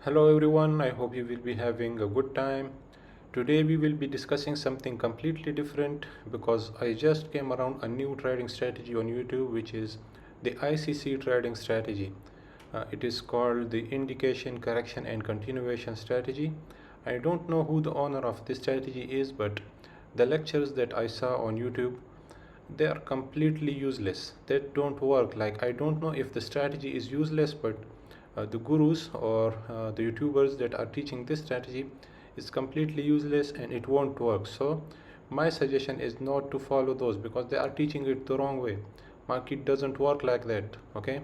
Hello everyone, I hope you will be having a good time. Today we will be discussing something completely different because I just came around a new trading strategy on YouTube, which is the ICC trading strategy. It is called the indication, correction and continuation strategy. I don't know who the owner of this strategy is, but the lectures that I saw on YouTube, they are completely useless. They don't work. Like, I don't know if the strategy is useless, but the gurus or the YouTubers that are teaching this strategy is completely useless and it won't work. So my suggestion is not to follow those because they are teaching it the wrong way. Market doesn't work like that. Okay,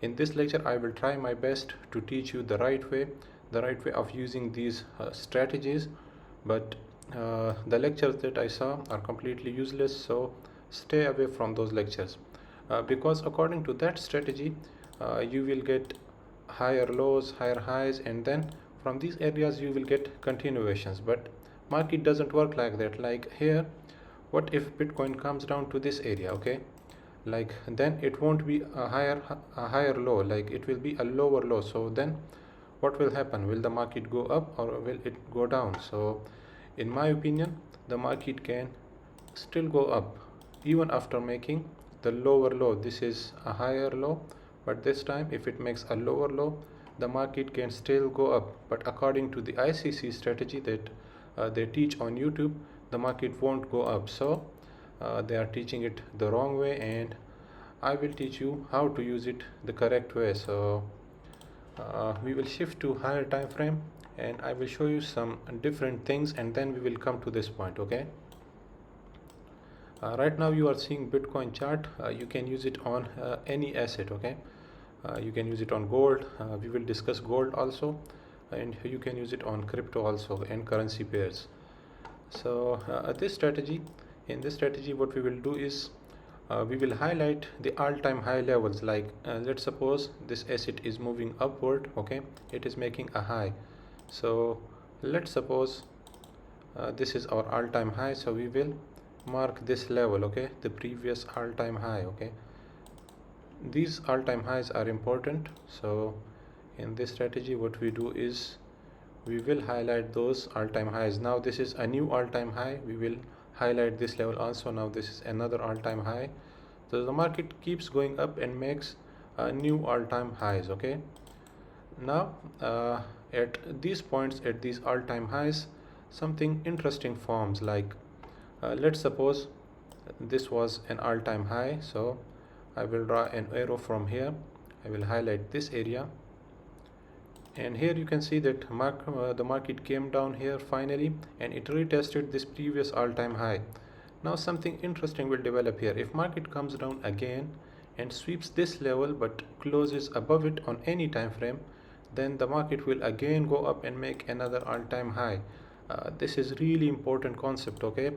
in this lecture I will try my best to teach you the right way of using these strategies, but the lectures that I saw are completely useless, so stay away from those lectures. Because according to that strategy, you will get higher lows, higher highs, and then from these areas you will get continuations. But market doesn't work like that. Like here, what if Bitcoin comes down to this area? Okay, like then it won't be a higher low, like it will be a lower low. So then what will happen? Will the market go up or will it go down? So in my opinion, the market can still go up even after making the lower low. This is a higher low, but this time if it makes a lower low, the market can still go up. But according to the ICC strategy that they teach on YouTube, the market won't go up. So they are teaching it the wrong way, and I will teach you how to use it the correct way. So we will shift to higher time frame and I will show you some different things, and then we will come to this point. Okay, right now you are seeing Bitcoin chart. You can use it on any asset. Okay, you can use it on gold. We will discuss gold also, and you can use it on crypto also and currency pairs. So in this strategy what we will do is we will highlight the all-time high levels. Like let's suppose this asset is moving upward. Okay, it is making a high. So let's suppose this is our all-time high, so we will mark this level. Okay, the previous all-time high. Okay, these all-time highs are important. So in this strategy what we do is we will highlight those all-time highs. Now this is a new all-time high, we will highlight this level also. Now this is another all-time high. So the market keeps going up and makes new all-time highs. Okay, now at these points, at these all-time highs, something interesting forms. Like let's suppose this was an all-time high, so I will draw an arrow from here. I will highlight this area, and here you can see that the market came down here finally and it retested this previous all-time high. Now something interesting will develop here. If market comes down again and sweeps this level but closes above it on any time frame, then the market will again go up and make another all-time high. This is really important concept. Okay,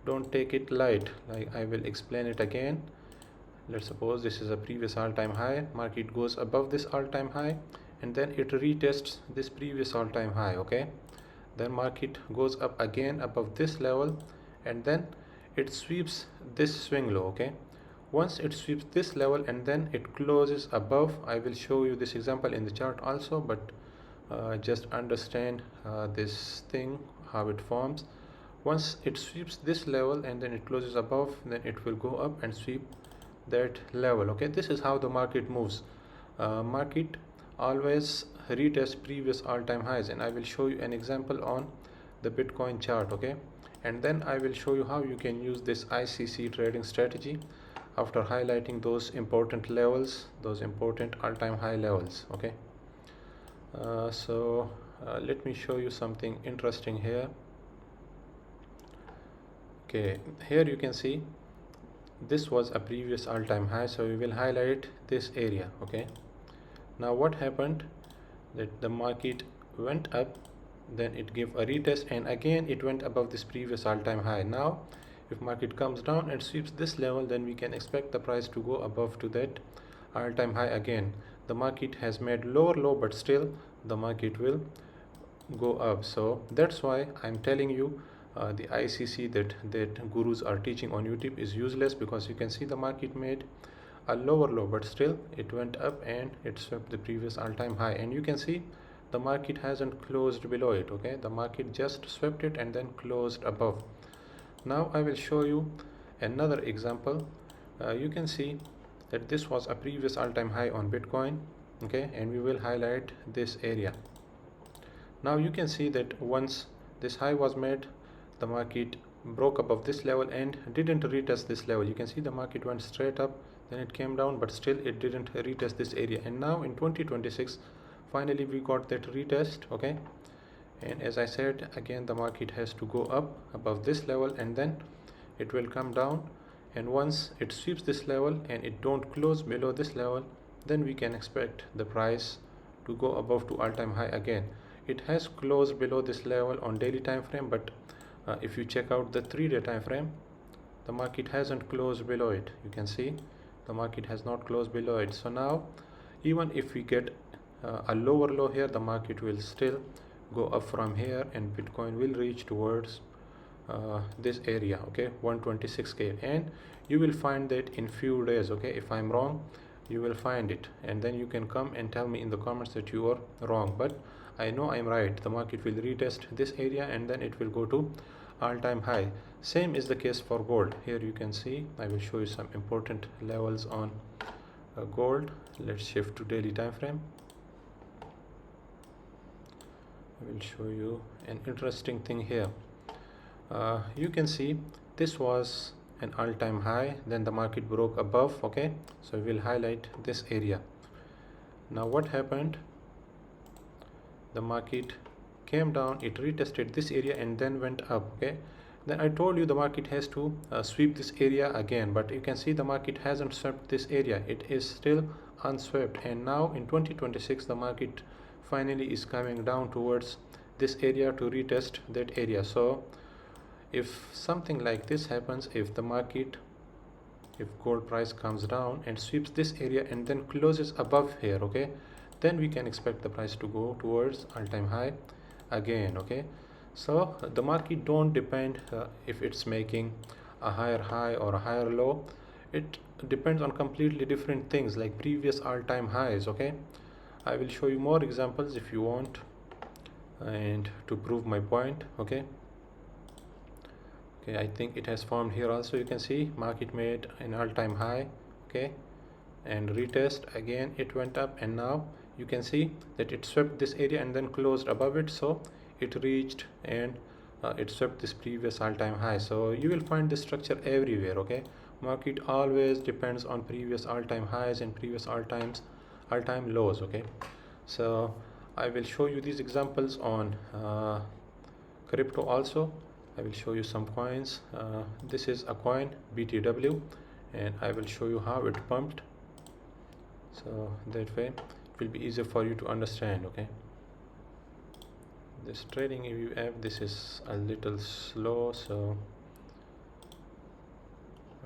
don't take it light. Like, I will explain it again. Let's suppose this is a previous all-time high, market goes above this all-time high and then it retests this previous all-time high. Okay, then market goes up again above this level and then it sweeps this swing low. Okay, once it sweeps this level and then it closes above, I will show you this example in the chart also, but just understand this thing, how it forms. Once it sweeps this level and then it closes above, then it will go up and sweep that level. Okay, this is how the market moves. Market always retest previous all-time highs, and I will show you an example on the Bitcoin chart. Okay, and then I will show you how you can use this ICC trading strategy after highlighting those important levels, those important all-time high levels. Okay, let me show you something interesting here. Okay, here you can see this was a previous all-time high, so we will highlight this area. Okay, now what happened, that the market went up, then it gave a retest and again it went above this previous all-time high. Now if market comes down and sweeps this level, then we can expect the price to go above to that all-time high again. The market has made lower low, but still the market will go up. So that's why I'm telling you the ICC that gurus are teaching on YouTube is useless, because you can see the market made a lower low, but still it went up and it swept the previous all-time high, and you can see the market hasn't closed below it. Okay, the market just swept it and then closed above. Now I will show you another example. You can see that this was a previous all-time high on Bitcoin. Okay, and we will highlight this area. Now you can see that once this high was made, the market broke above this level and didn't retest this level. You can see the market went straight up, then it came down, but still it didn't retest this area. And now in 2026 finally we got that retest. Okay, and as I said, again the market has to go up above this level and then it will come down, and once it sweeps this level and it don't close below this level, then we can expect the price to go above to all-time high again. It has closed below this level on daily time frame, but if you check out the 3-day time frame, the market hasn't closed below it. You can see the market has not closed below it. So now even if we get a lower low here, the market will still go up from here and Bitcoin will reach towards this area. Okay, 126k, and you will find that in few days. Okay, if I'm wrong, you will find it, and then you can come and tell me in the comments that you are wrong, but I know I'm right. The market will retest this area and then it will go to all-time high. Same is the case for gold. Here you can see, I will show you some important levels on gold. Let's shift to daily time frame. I will show you an interesting thing here. You can see this was an all-time high, then the market broke above. Okay, so we will highlight this area. Now what happened? The market came down, it retested this area and then went up. Okay, then I told you the market has to sweep this area again, but you can see the market hasn't swept this area. It is still unswept, and now in 2026 the market finally is coming down towards this area to retest that area. So if something like this happens, if gold price comes down and sweeps this area and then closes above here, okay, then we can expect the price to go towards all-time high again. Okay, so the market don't depend if it's making a higher high or a higher low. It depends on completely different things like previous all-time highs. Okay, I will show you more examples if you want and to prove my point. Okay, I think it has formed here also. You can see market made an all-time high, okay, and retest again, it went up, and now you can see that it swept this area and then closed above it, so it reached and it swept this previous all-time high. So you will find this structure everywhere. Okay, market always depends on previous all-time highs and previous all-time lows. Okay, so I will show you these examples on crypto also. I will show you some coins. This is a coin BTW, and I will show you how it pumped, so that way it will be easier for you to understand. Okay, this trading view app, this is a little slow, so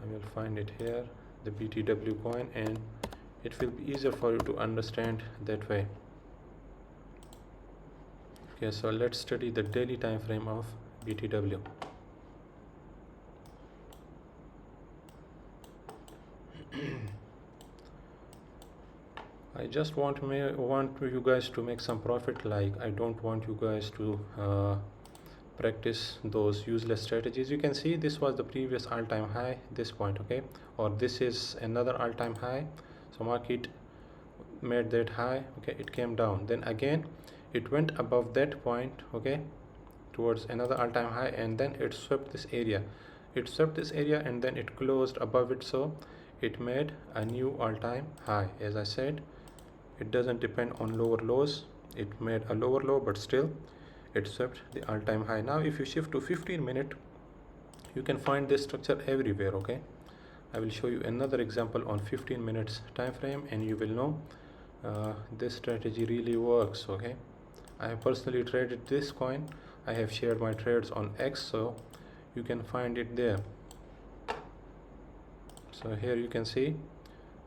I will find it here, the BTW coin, and it will be easier for you to understand that way. Okay, so let's study the daily time frame of BTW. I just want you guys to make some profit. Like, I don't want you guys to practice those useless strategies. You can see this was the previous all-time high, this point, okay, or this is another all-time high. So market made that high, okay, it came down, then again it went above that point, okay, towards another all-time high, and then it swept this area. And then it closed above it, so it made a new all-time high. As I said, it doesn't depend on lower lows. It made a lower low, but still it swept the all-time high. Now if you shift to 15-minute, you can find this structure everywhere. Okay, I will show you another example on 15 minutes time frame, and you will know this strategy really works. Okay, I have personally traded this coin. I have shared my trades on X, so you can find it there. So here you can see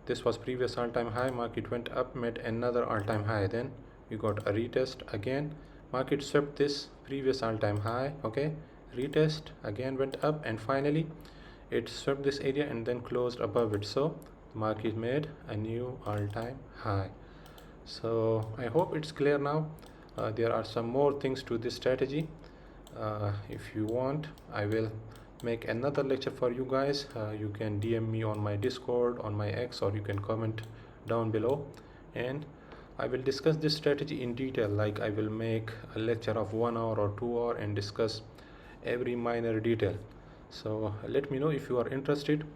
this was previous all-time high, market went up, made another all-time high, then we got a retest again, market swept this previous all-time high, okay, retest again, went up, and finally it swept this area and then closed above it, so the market made a new all-time high. So I hope it's clear now. There are some more things to this strategy. If you want, I will make another lecture for you guys. You can DM me on my Discord, on my X, or you can comment down below, and I will discuss this strategy in detail. Like, I will make a lecture of 1 hour or 2 hour and discuss every minor detail. So let me know if you are interested.